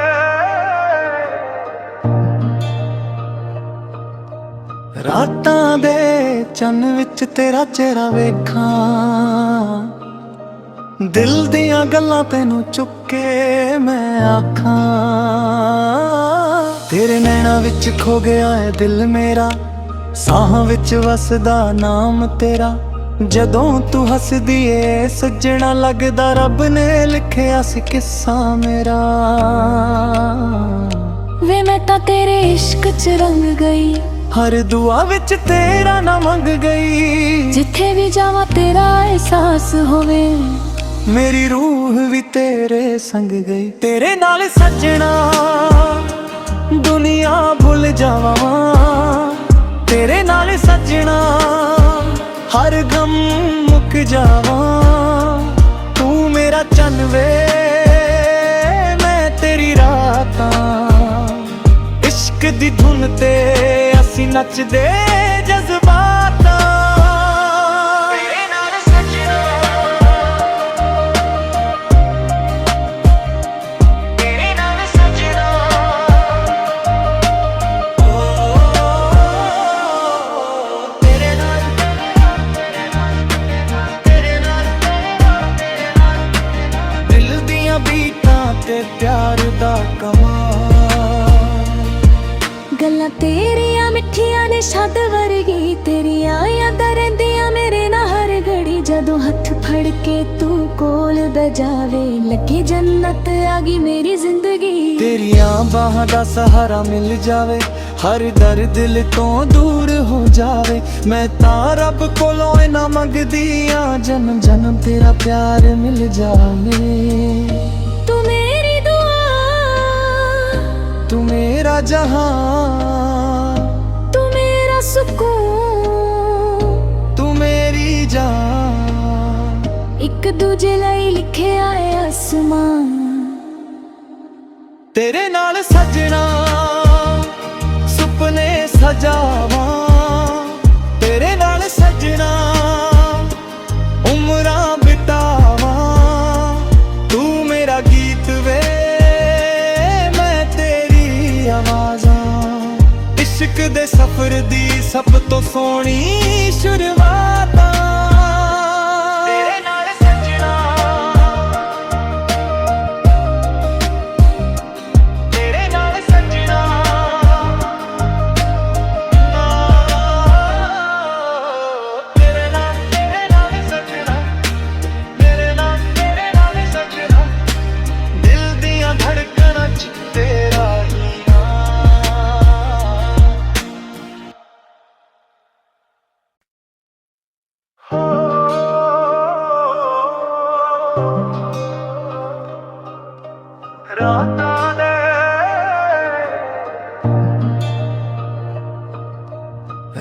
[SPEAKER 1] ਰਾਤਾਂ ਦੇ ਚੰਨ ਵਿੱਚ ਤੇਰਾ ਚਿਹਰਾ ਵੇਖਾਂ। ਦਿਲ ਦੀਆਂ ਗੱਲਾਂ ਤੈਨੂੰ ਚੁੱਕ ਕੇ ਮੈਂ ਆਖਾਂ। ਤੇਰੇ ਨੈਣਾਂ ਵਿੱਚ ਖੋ ਗਿਆ ਹੈ ਦਿਲ ਮੇਰਾ, ਸਾਹਾਂ ਵਿੱਚ ਵਸਦਾ ਨਾਮ ਤੇਰਾ। ਜਦੋਂ ਤੂੰ ਹੱਸਦੀ ਏ ਸੱਜਣਾ, ਲੱਗਦਾ ਰੱਬ ਨੇ ਲਿਖਿਆ ਸੀ ਕਿੱਸਾ ਮੇਰਾ।
[SPEAKER 2] ਵੇ ਮੈਂ ਤਾਂ ਤੇਰੇ ਇਸ਼ਕ ਚ ਰੰਗ ਗਈ,
[SPEAKER 1] ਹਰ ਦੁਆ ਵਿੱਚ ਤੇਰਾ ਨਾ ਮੰਗ ਗਈ।
[SPEAKER 2] ਜਿੱਥੇ ਵੀ ਜਾਵਾਂ ਤੇਰਾ ਅਹਿਸਾਸ ਹੋਵੇ,
[SPEAKER 1] ਮੇਰੀ ਰੂਹ ਵੀ ਤੇਰੇ ਸੰਗ ਗਈ। ਤੇਰੇ ਨਾਲ ਸੱਜਣਾ ਦੁਨੀਆ ਭੁੱਲ ਜਾਵਾਂ, ਤੇਰੇ ਨਾਲ ਸੱਜਣਾ ਹਰ ਗਮ ਮੁੱਕ ਜਾਵਾਂ। ਤੂੰ ਮੇਰਾ ਚੰਨ ਵੇ, ਮੈਂ ਤੇਰੀ ਰਾਤਾਂ, ਇਸ਼ਕ ਦੀ ਧੁਨ ਤੇ ਅਸੀਂ ਨੱਚਦੇ ਜਜ਼ਬਾਤਾਂ। ਤੇਰੇ ਨਾਲ ਸੱਜਣਾ, ਤੇਰੇ ਨਾਲ ਸੱਜਣਾ, ਤੇਰੇ ਨਾਲ, ਤੇਰੇ ਨਾਲ, ਦਿਲ ਦੀਆਂ ਬੀਟਾਂ ਤੇ ਪਿਆਰ ਦਾ ਕਮਾਲ।
[SPEAKER 2] ਗੱਲਾਂ ਤੇਰੀਆਂ ਮਿੱਠੀਆਂ ਨੇ ਸ਼ਦ ਵਰਗੀ, ਤੇਰੀਆਂ ਯਾਦਾਂ ਰਹਿੰਦੀਆਂ ਮੇਰੇ ਨਾਲ ਹਰ ਘੜੀ। ਜਦੋਂ ਹੱਥ ਫੜ ਕੇ ਤੂੰ ਕੋਲ ਬਹਿ ਜਾਵੇ, ਲੱਗੇ ਜੰਨਤ ਆ ਗਈ ਮੇਰੀ ਜ਼ਿੰਦਗੀ।
[SPEAKER 1] ਤੇਰੀਆਂ ਬਾਹਾਂ ਦਾ ਸਹਾਰਾ ਮਿਲ ਜਾਵੇ, ਹਰ ਦਰਦ ਦਿਲ ਤੋਂ ਦੂਰ ਹੋ ਜਾਵੇ। ਮੈਂ ਤਾਂ ਰੱਬ ਕੋਲੋਂ ਇਨਾ ਮੰਗਦੀ ਆਂ, ਜਨਮ ਜਨਮ ਤੇਰਾ ਪਿਆਰ ਮਿਲ ਜਾਵੇ।
[SPEAKER 2] ਤੂੰ ਮੇਰੀ ਦੁਆ,
[SPEAKER 1] ਤੂੰ ਮੇਰਾ ਜਹਾਂ,
[SPEAKER 2] ਤੂੰ ਮੇਰਾ ਸਕੂਨ,
[SPEAKER 1] ਤੂੰ ਮੇਰੀ ਜਾਨ। ਇੱਕ
[SPEAKER 2] ਦੂਜੇ ਲਈ ਲਿਖਿਆ ਏ ਅਸਮਾਨ।
[SPEAKER 1] ਤੇਰੇ ਨਾਲ ਸਜਣਾ ਸੁਪਨੇ ਸਜਾਵਾਂ, ਤੇਰੇ ਨਾਲ ਸਜਣਾ ਉਮਰਾਂ ਬਿਤਾਵਾਂ। ਤੂੰ ਮੇਰਾ ਗੀਤ ਵੇ ਮੈਂ ਤੇਰੀ ਆਵਾਜ਼ਾਂ, ਇਸ਼ਕ ਦੇ ਸਫ਼ਰ ਦੀ ਸਭ ਤੋਂ ਸੋਹਣੀ ਸ਼ੁਰੂਆਤਾਂ।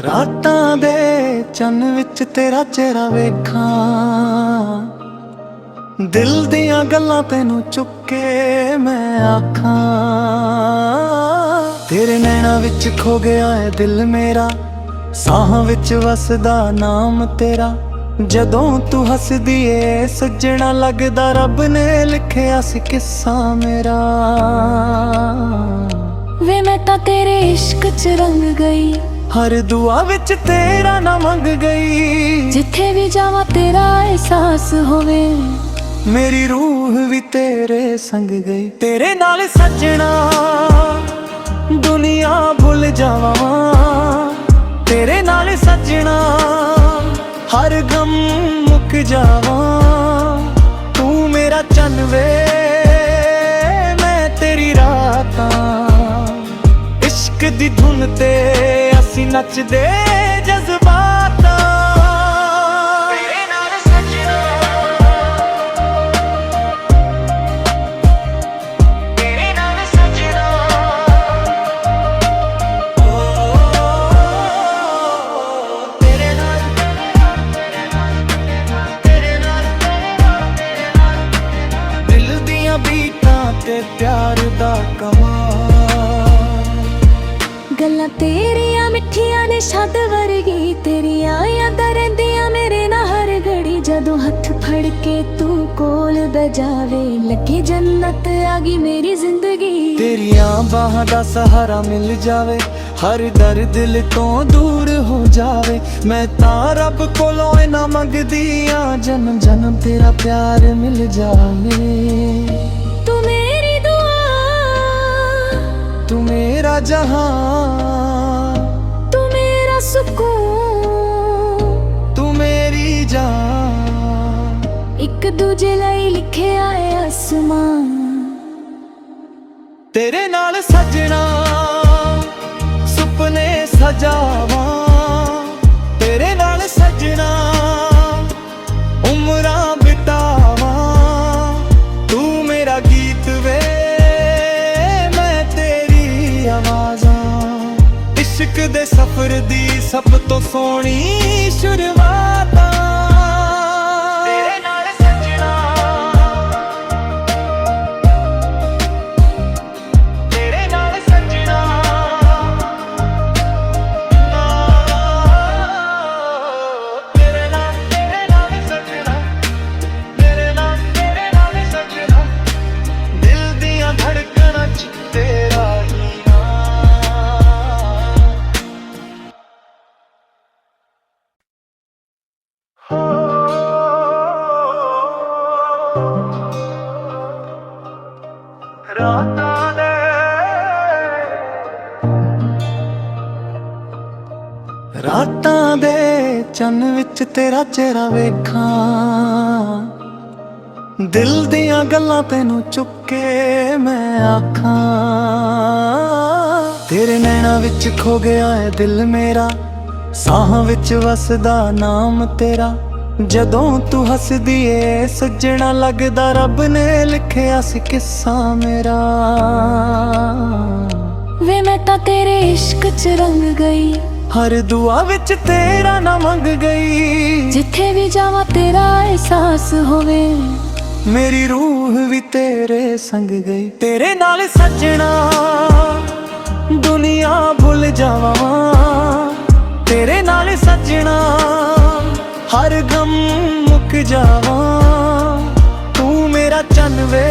[SPEAKER 1] ਰਾਤਾਂ ਦੇ ਚੰਨ ਵਿੱਚ ਤੇਰਾ ਚਿਹਰਾ ਵੇਖਾਂ, ਦਿਲ ਦੀਆਂ ਗੱਲਾਂ ਤੈਨੂੰ ਚੁੱਕ ਕੇ ਮੈਂ ਆਖਾਂ। ਤੇਰੇ ਨੈਣਾਂ ਵਿੱਚ ਖੋ ਗਿਆ ਹੈ ਦਿਲ ਮੇਰਾ, ਸਾਹਾਂ ਵਿੱਚ ਵਸਦਾ ਨਾਮ ਤੇਰਾ। ਜਦੋਂ ਤੂੰ ਹੱਸਦੀ ਏ ਸੱਜਣਾ ਲੱਗਦਾ ਰੱਬ ਨੇ ਲਿਖਿਆ ਸੀ ਕਿੱਸਾ ਮੇਰਾ।
[SPEAKER 2] ਵੇ ਮੈਂ ਤਾਂ ਤੇਰੇ ਇਸ਼ਕ 'ਚ ਰੰਗ ਗਈ,
[SPEAKER 1] ਹਰ ਦੁਆ ਵਿੱਚ ਤੇਰਾ ਨਾ ਮੰਗ ਗਈ।
[SPEAKER 2] ਜਿੱਥੇ ਵੀ ਜਾਵਾਂ ਤੇਰਾ ਅਹਿਸਾਸ ਹੋਵੇ,
[SPEAKER 1] ਮੇਰੀ ਰੂਹ ਵੀ ਤੇਰੇ ਸੰਗ ਗਈ। ਤੇਰੇ ਨਾਲ ਸੱਜਣਾ ਦੁਨੀਆ ਭੁੱਲ ਜਾਵਾਂ, ਤੇਰੇ ਨਾਲ ਸੱਜਣਾ ਹਰ ਗਮ ਮੁੱਕ ਜਾਵਾਂ। ਤੂੰ ਮੇਰਾ ਚੰਨ ਵੇ ਮੈਂ ਤੇਰੀ ਰਾਤਾਂ, ਇਸ਼ਕ ਦੀ ਧੁਨ ਤੇ ਅਸੀਂ ਨੱਚਦੇ ਜਜ਼ਬਾਤਾਂ। ਤੇਰੇ ਨਾਲ ਸੱਜਣਾ, ਤੇਰੇ ਨਾਲ ਸੱਜਣਾ, ਤੇਰੇ ਨਾਲ, ਤੇਰੇ ਨਾਲ, ਦਿਲ ਦੀਆਂ ਬੀਟਾਂ ਤੇ ਪਿਆਰ ਦਾ ਕਮਾਲ।
[SPEAKER 2] ਗੱਲਾਂ ਤੇਰੀਆਂ ਮਿੱਠੀਆਂ ਨੇ ਸ਼ਦ ਵਰਗੀ, ਤੇਰੀਆਂ ਯਾਦਾਂ ਰਹਿੰਦੀਆਂ ਮੇਰੇ ਨਾਲ ਹਰ ਘੜੀ। ਜਦੋਂ ਹੱਥ ਫੜ ਕੇ ਤੂੰ ਕੋਲ ਬਜਾਵੇ, ਲੱਗੇ ਜੰਨਤ ਆ ਗਈ ਮੇਰੀ ਜ਼ਿੰਦਗੀ।
[SPEAKER 1] ਤੇਰੀਆਂ ਬਾਹਾਂ ਦਾ ਸਹਾਰਾ ਮਿਲ ਜਾਵੇ, ਹਰ ਦਰਦ ਦਿਲ ਤੋਂ ਦੂਰ ਹੋ ਜਾਵੇ। ਮੈਂ ਤਾਂ ਰੱਬ ਕੋਲੋਂ ਇਨਾ ਮੰਗਦੀ ਆਂ, ਜਨਮ ਜਨਮ ਤੇਰਾ ਪਿਆਰ ਮਿਲ ਜਾਵੇ।
[SPEAKER 2] ਤੂੰ ਮੇਰੀ ਦੁਆ,
[SPEAKER 1] ਤੂੰ ਮੇਰਾ ਜਹਾਂ,
[SPEAKER 2] ਤੂੰ ਮੇਰਾ ਸਕੂਨ,
[SPEAKER 1] ਤੂੰ ਮੇਰੀ ਜਾਨ।
[SPEAKER 2] ਇੱਕ ਦੂਜੇ ਲਈ ਲਿਖਿਆ ਏ ਅਸਮਾਨ।
[SPEAKER 1] ਤੇਰੇ ਨਾਲ ਸਜਣਾ ਸੁਪਨੇ ਸਜਾਵਾਂ, ਤੇਰੇ ਨਾਲ ਸਜਣਾ ਉਮਰਾਂ ਬਿਤਾਵਾਂ। ਤੂੰ ਮੇਰਾ ਗੀਤ ਵੇ ਮੈਂ ਤੇਰੀ ਆਵਾਜ਼ਾਂ, ਇਸ਼ਕ ਦੇ ਸਫ਼ਰ ਦੀ ਸਭ ਤੋਂ ਸੋਹਣੀ ਸ਼ੁਰੂਆਤਾਂ। ਤੇਰੇ ਨਾਲ ਸਜਣਾ, ਤੇਰੇ ਨਾਲ ਸਜਣਾ, ਤੇਰੇ ਨਾਲ ਸਜਣਾ, ਤੇਰੇ ਨਾਲ ਸਜਣਾ, ਦਿਲ ਦੀਆਂ ਧੜਕਣਾਂ 'ਚ ਤੇਰਾ ਹੀ ਰਾਤਾਂ ਦੇ ਰਾਤਾਂ ਦੇ ਚੰਨ ਵਿੱਚ ਤੇਰਾ ਚਿਹਰਾ ਵੇਖਾਂ, ਦਿਲ ਦੀਆਂ ਗੱਲਾਂ ਤੈਨੂੰ ਚੁੱਕ ਕੇ ਮੈਂ ਆਖਾਂ। ਤੇਰੇ ਨੈਣਾਂ ਵਿੱਚ ਖੋ ਗਿਆ ਹੈ ਦਿਲ ਮੇਰਾ, ਸਾਹਾਂ ਵਿੱਚ ਵਸਦਾ ਨਾਮ ਤੇਰਾ। ਜਦੋਂ ਤੂੰ ਹੱਸਦੀ ਏ ਸੱਜਣਾ ਲੱਗਦਾ ਰੱਬ ਨੇ ਲਿਖਿਆ ਸੀ ਕਿੱਸਾ ਮੇਰਾ।
[SPEAKER 2] ਵੇ ਮੈਂ ਤਾਂ ਤੇਰੇ ਇਸ਼ਕ 'ਚ ਰੰਗ ਗਈ,
[SPEAKER 1] ਹਰ ਦੁਆ ਵਿੱਚ ਤੇਰਾ ਨਾ ਮੰਗ ਗਈ।
[SPEAKER 2] ਜਿੱਥੇ ਵੀ ਜਾਵਾਂ ਤੇਰਾ ਅਹਿਸਾਸ ਹੋਵੇ,
[SPEAKER 1] ਮੇਰੀ ਰੂਹ ਵੀ ਤੇਰੇ ਸੰਗ ਗਈ। ਤੇਰੇ ਨਾਲ ਸੱਜਣਾ ਦੁਨੀਆ ਭੁੱਲ ਜਾਵਾਂ, ਤੇਰੇ ਨਾਲ ਸੱਜਣਾ ਹਰ ਗਮ ਮੁੱਕ ਜਾਵਾਂ। ਤੂੰ ਮੇਰਾ ਚੰਨ ਵੇ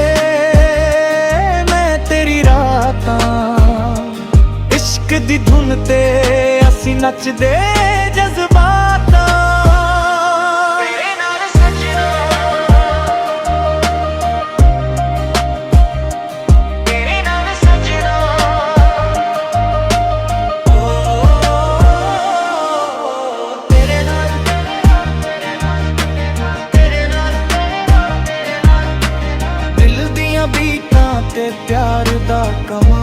[SPEAKER 1] ਮੈਂ ਤੇਰੀ ਰਾਤਾਂ, ਇਸ਼ਕ ਦੀ ਧੁਨ ਤੇ ਅਸੀਂ ਨੱਚਦੇ ਜਜ਼ਬਾਤਾਂ। ਤੇਰੇ ਨਾਲ ਸੱਜਣਾ, ਤੇਰੇ ਨਾਲ ਸੱਜਣਾ, ਤੇਰੇ ਨਾਲ, ਤੇਰੇ ਨਾਲ, ਦਿਲ ਦੀਆਂ ਬੀਟਾਂ ਤੇ ਪਿਆਰ ਦਾ ਕਮਾਲ।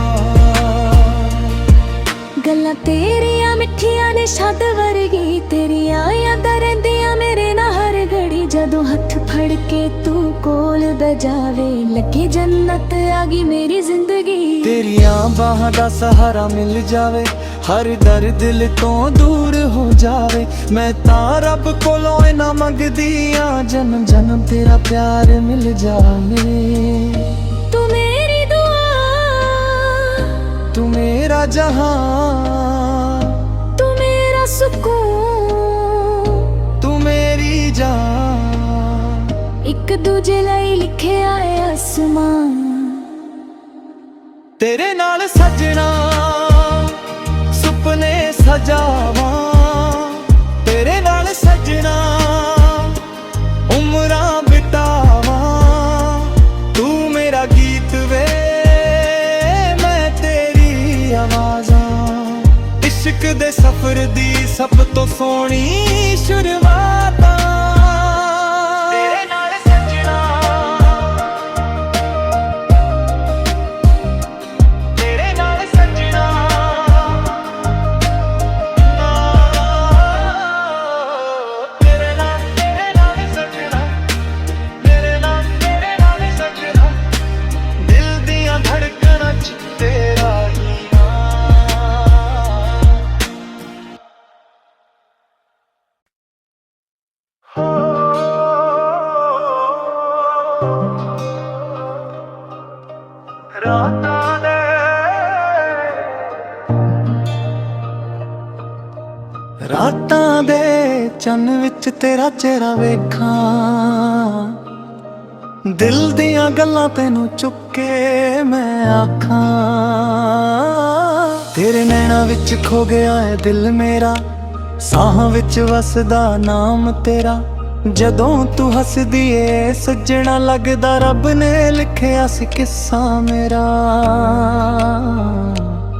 [SPEAKER 2] ਗੱਲਾਂ ਤੇਰੀਆਂ ਮਿੱਠੀਆਂ ਨੇ ਸ਼ਾਦ ਵਰਗੀ, ਤੇਰੀਆਂ ਯਾਦਾਂ ਰਹਿੰਦੀਆਂ ਮੇਰੇ ਨਾਲ ਹਰ ਘੜੀ। ਜਦੋਂ ਹੱਥ ਫੜ ਕੇ ਤੂੰ ਕੋਲ ਬਜਾਵੇ ਲੱਗੇ ਜੰਨਤ ਆ ਗਈ ਮੇਰੀ ਜ਼ਿੰਦਗੀ।
[SPEAKER 1] ਤੇਰੀਆਂ ਬਾਹਾਂ ਦਾ ਸਹਾਰਾ ਮਿਲ ਜਾਵੇ, ਹਰ ਦਰਦ ਦਿਲ ਤੋਂ ਦੂਰ ਹੋ ਜਾਵੇ। ਮੈਂ ਤਾਂ ਰੱਬ ਕੋਲੋਂ ਇਨਾ ਮੰਗਦੀ ਆ, ਜਨਮ ਜਨਮ ਤੇਰਾ ਪਿਆਰ ਮਿਲ ਜਾਵੇ।
[SPEAKER 2] ਤੂੰ ਮੇਰੀ ਦੁਆ,
[SPEAKER 1] ਤੂੰ ਮੇਰਾ ਜਹਾਂ,
[SPEAKER 2] ਤੂੰ ਮੇਰਾ ਸਕੂਨ,
[SPEAKER 1] ਤੂੰ ਮੇਰੀ ਜਾਨ।
[SPEAKER 2] ਇੱਕ ਦੂਜੇ ਲਈ ਲਿਖਿਆ ਏ ਅਸਮਾਨ।
[SPEAKER 1] ਤੇਰੇ ਨਾਲ ਸੱਜਣਾ ਸੁਪਨੇ ਸਜਾਵਾਂ, ਤੇਰੇ ਨਾਲ ਸੱਜਣਾ ਉਮਰਾਂ ਬਿਤਾਵਾਂ। ਤੂੰ ਮੇਰਾ ਗੀਤ ਵੇ ਮੈਂ ਤੇਰੀ ਆਵਾਜ਼ਾਂ, ਇਸ਼ਕ ਦੇ ਸਫ਼ਰ ਦੀ ਸਭ ਤੋਂ ਸੋਹਣੀ ਸ਼ੁਰੂਆਤਾਂ। ਤੇਰੇ ਨਾਲ ਸੱਜਣਾ, ਤੇਰੇ ਨਾਲ ਸੱਜਣਾ, ਤੇਰੇ ਨਾਲ ਸੱਜਣਾ, ਤੇਰੇ ਨਾਲ ਸੱਜਣਾ, ਦਿਲ ਦੀਆਂ ਧੜਕਣਾਂ 'ਚ ਤੇਰਾ ਹੀ ਰਾਤਾਂ ਦੇ, ਰਾਤਾਂ ਦੇ ਚੰਨ ਵਿੱਚ ਤੇਰਾ ਚਿਹਰਾ ਵੇਖਾਂ। ਦਿਲ ਦੀਆਂ ਗੱਲਾਂ ਤੈਨੂੰ ਚੁੱਕ ਕੇ ਮੈਂ ਆਖਾਂ। ਤੇਰੇ ਨੈਣਾਂ ਵਿੱਚ ਖੋ ਗਿਆ ਹੈ ਦਿਲ ਮੇਰਾ, ਸਾਹਾਂ ਵਿੱਚ ਵਸਦਾ ਨਾਮ ਤੇਰਾ। ਜਦੋਂ ਤੂੰ ਹੱਸਦੀ ਏ ਸੱਜਣਾ ਲੱਗਦਾ ਰੱਬ ਨੇ ਲਿਖਿਆ ਸੀ ਕਿੱਸਾ ਮੇਰਾ।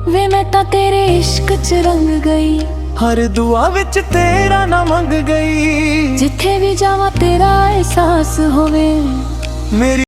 [SPEAKER 2] ਵੇ ਮੈਂ ਤਾਂ ਤੇਰੇ ਇਸ਼ਕ 'ਚ ਰੰਗ ਗਈ,
[SPEAKER 1] ਹਰ ਦੁਆ ਵਿੱਚ ਤੇਰਾ ਨਾ ਮੰਗ ਗਈ।
[SPEAKER 2] ਜਿੱਥੇ ਵੀ ਜਾਵਾਂ ਤੇਰਾ ਅਹਿਸਾਸ ਹੋਵੇ।
[SPEAKER 1] ਮੇਰੀ